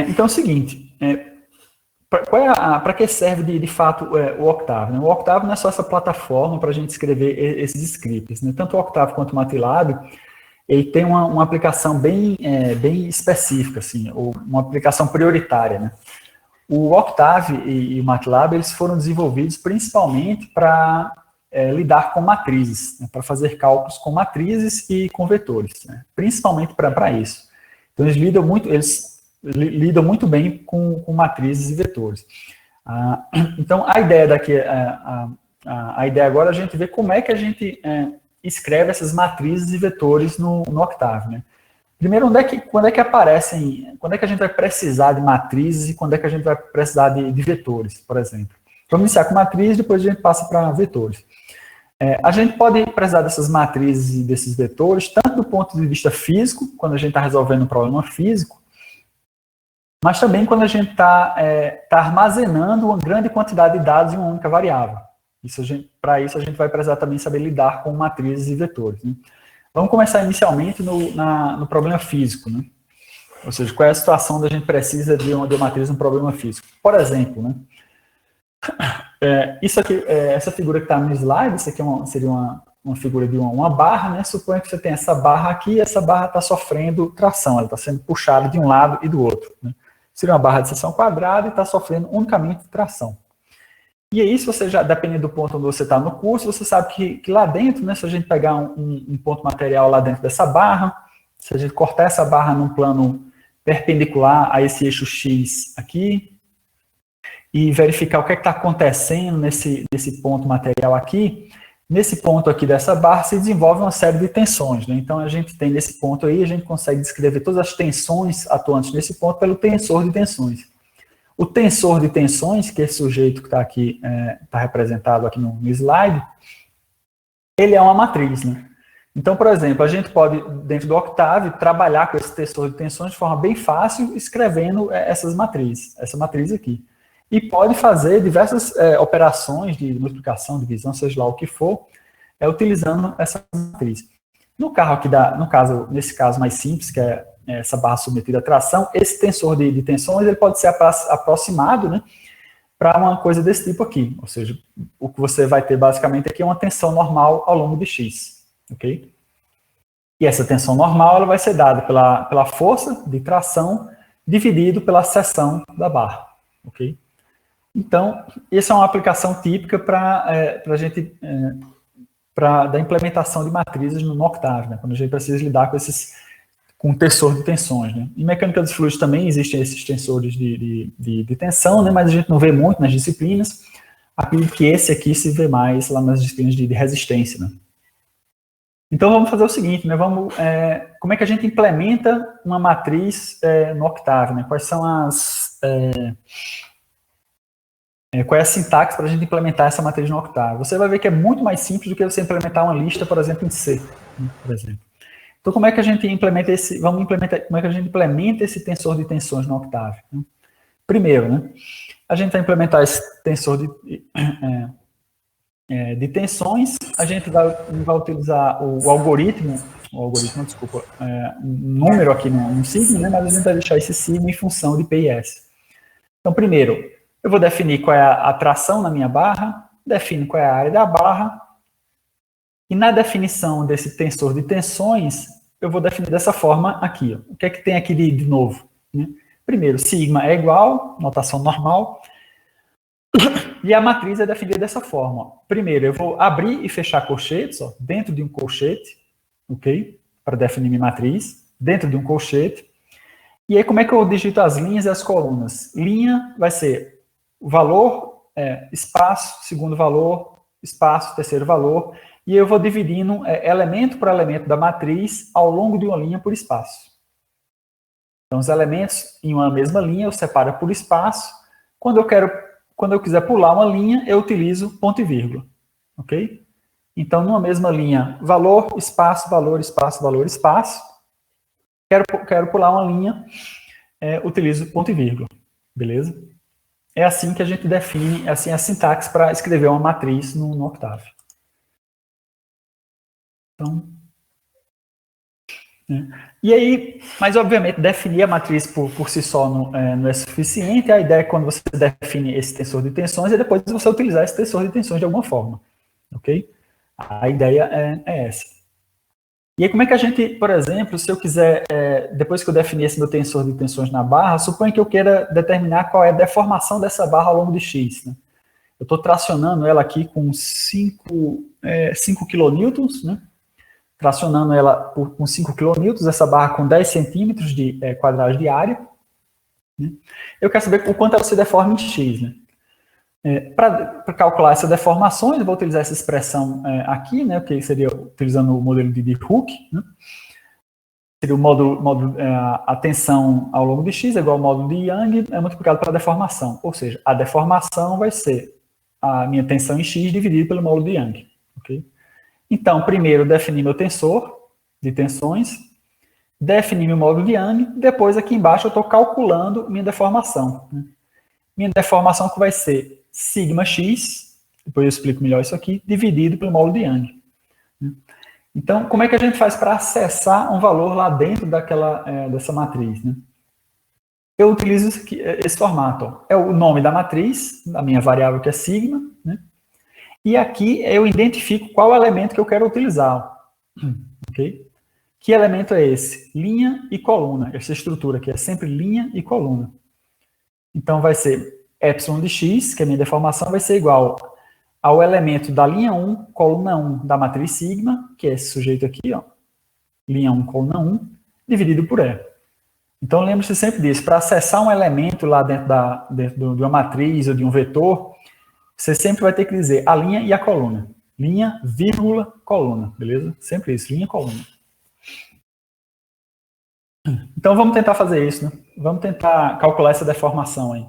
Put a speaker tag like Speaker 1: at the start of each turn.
Speaker 1: Então é o seguinte, para que serve de fato o Octave? Né? O Octave não é só essa plataforma para a gente escrever esses scripts. Né? Tanto o Octave quanto o MATLAB, ele tem uma aplicação bem específica, assim, ou uma aplicação prioritária. Né? O Octave e o MATLAB, eles foram desenvolvidos principalmente para lidar com matrizes, né? Para fazer cálculos com matrizes e com vetores, né? Principalmente para isso. Então, eles lidam muito bem com matrizes e vetores. Então, a ideia daqui, a ideia agora é a gente ver como é que a gente escreve essas matrizes e vetores no Octave, né? Primeiro, quando é que aparecem, quando é que a gente vai precisar de matrizes e quando é que a gente vai precisar de vetores, por exemplo. Vamos iniciar com matrizes, depois a gente passa para vetores. A gente pode precisar dessas matrizes e desses vetores, tanto do ponto de vista físico, quando a gente está resolvendo um problema físico, mas também quando a gente está armazenando uma grande quantidade de dados em uma única variável. Para isso, a gente vai precisar também saber lidar com matrizes e vetores. Né? Vamos começar inicialmente no problema físico, né? Ou seja, qual é a situação da gente precisa de uma matriz no problema físico. Por exemplo, né? Isso aqui, essa figura que está no slide, isso aqui seria uma figura de uma barra, né? Suponha que você tem essa barra aqui e essa barra está sofrendo tração, ela está sendo puxada de um lado e do outro. Né? Seria uma barra de seção quadrada e está sofrendo unicamente tração. E aí, se você já, dependendo do ponto onde você está no curso, você sabe que lá dentro, né, se a gente pegar um ponto material lá dentro dessa barra, se a gente cortar essa barra num plano perpendicular a esse eixo X aqui, e verificar o que está acontecendo nesse ponto material aqui, nesse ponto aqui dessa barra se desenvolve uma série de tensões. Né? Então, a gente tem nesse ponto aí, a gente consegue descrever todas as tensões atuantes nesse ponto pelo tensor de tensões. O tensor de tensões, que é esse sujeito que está aqui, está representado aqui no slide, ele é uma matriz, né? Então, por exemplo, a gente pode, dentro do Octave, trabalhar com esse tensor de tensões de forma bem fácil, escrevendo essa matriz aqui. E pode fazer diversas operações de multiplicação, divisão, seja lá o que for, utilizando essa matriz. Nesse caso mais simples, que é essa barra submetida à tração, esse tensor de tensões ele pode ser aproximado, né, para uma coisa desse tipo aqui. Ou seja, o que você vai ter basicamente aqui é uma tensão normal ao longo de x. Ok? E essa tensão normal ela vai ser dada pela força de tração dividido pela seção da barra. Ok? Então, essa é uma aplicação típica da implementação de matrizes no Octave, né, quando a gente precisa lidar com tensor de tensões. Né. Em mecânica dos fluidos também existem esses tensores de tensão, né, mas a gente não vê muito nas disciplinas. Acredito que esse aqui se vê mais lá nas disciplinas de resistência. Né. Então, vamos fazer o seguinte, né, como é que a gente implementa uma matriz no Octave? Né, quais são qual é a sintaxe para a gente implementar essa matriz no Octave? Você vai ver que é muito mais simples do que você implementar uma lista, por exemplo, em C, né, por exemplo. Então, como é que a gente implementa esse tensor de tensões no Octave? Né? Primeiro, né, a gente vai implementar esse tensor de tensões, a gente vai utilizar o algoritmo, desculpa, um número aqui no sigma, né, mas a gente vai deixar esse sigma em função de P e S. Então, primeiro, eu vou definir qual é a tração na minha barra, defino qual é a área da barra, e na definição desse tensor de tensões, eu vou definir dessa forma aqui. Ó. O que é que tem aqui de novo? Né? Primeiro, sigma é igual, notação normal, e a matriz é definida dessa forma. Ó. Primeiro, eu vou abrir e fechar colchetes, ó, dentro de um colchete, ok? Para definir minha matriz, dentro de um colchete. E aí, como é que eu digito as linhas e as colunas? Linha vai ser o valor, espaço, segundo valor, espaço, terceiro valor, e eu vou dividindo elemento por elemento da matriz ao longo de uma linha por espaço. Então, os elementos em uma mesma linha eu separo por espaço. Quando eu quiser pular uma linha, eu utilizo ponto e vírgula. Ok? Então, numa mesma linha, valor, espaço, valor, espaço, valor, espaço. Quero pular uma linha, utilizo ponto e vírgula. Beleza? É assim que a gente define, assim a sintaxe para escrever uma matriz no Octave. Então, né? E aí, mas obviamente definir a matriz por si só não é suficiente. A ideia é quando você define esse tensor de tensões é depois você utilizar esse tensor de tensões de alguma forma, ok? A ideia é essa. E aí como é que a gente, por exemplo, se eu quiser, depois que eu definir esse meu tensor de tensões na barra, suponha que eu queira determinar qual é a deformação dessa barra ao longo de x, né? Eu estou tracionando ela aqui com 5 kilonewtons, né? Tracionando ela com 5 kilonewtons, essa barra com 10 centímetros de quadrado de área. Né? Eu quero saber o quanto ela se deforma em x. Né? Para calcular essas deformações, eu vou utilizar essa expressão aqui, né, que seria utilizando o modelo de Hooke. Né? Seria o a tensão ao longo de x é igual ao módulo de Young multiplicado pela deformação. Ou seja, a deformação vai ser a minha tensão em x dividido pelo módulo de Young. Okay? Então, primeiro defini meu tensor de tensões, defini meu módulo de Young, depois aqui embaixo eu estou calculando minha deformação. Né? Minha deformação que vai ser sigma x, depois eu explico melhor isso aqui, dividido pelo módulo de Young. Né? Então, como é que a gente faz para acessar um valor lá dentro dessa matriz? Né? Eu utilizo esse formato. Ó. É o nome da matriz, da minha variável que é sigma, né? E aqui eu identifico qual elemento que eu quero utilizar. Ok? Que elemento é esse? Linha e coluna. Essa estrutura aqui é sempre linha e coluna. Então vai ser epsilon de x, que é a minha deformação, vai ser igual ao elemento da linha 1, coluna 1 da matriz sigma, que é esse sujeito aqui, ó, linha 1, coluna 1, dividido por E. Então lembre-se sempre disso. Para acessar um elemento lá dentro de uma matriz ou de um vetor, você sempre vai ter que dizer a linha e a coluna. Linha, vírgula, coluna, beleza? Sempre isso, linha, coluna. Então vamos tentar fazer isso, né? Vamos tentar calcular essa deformação aí.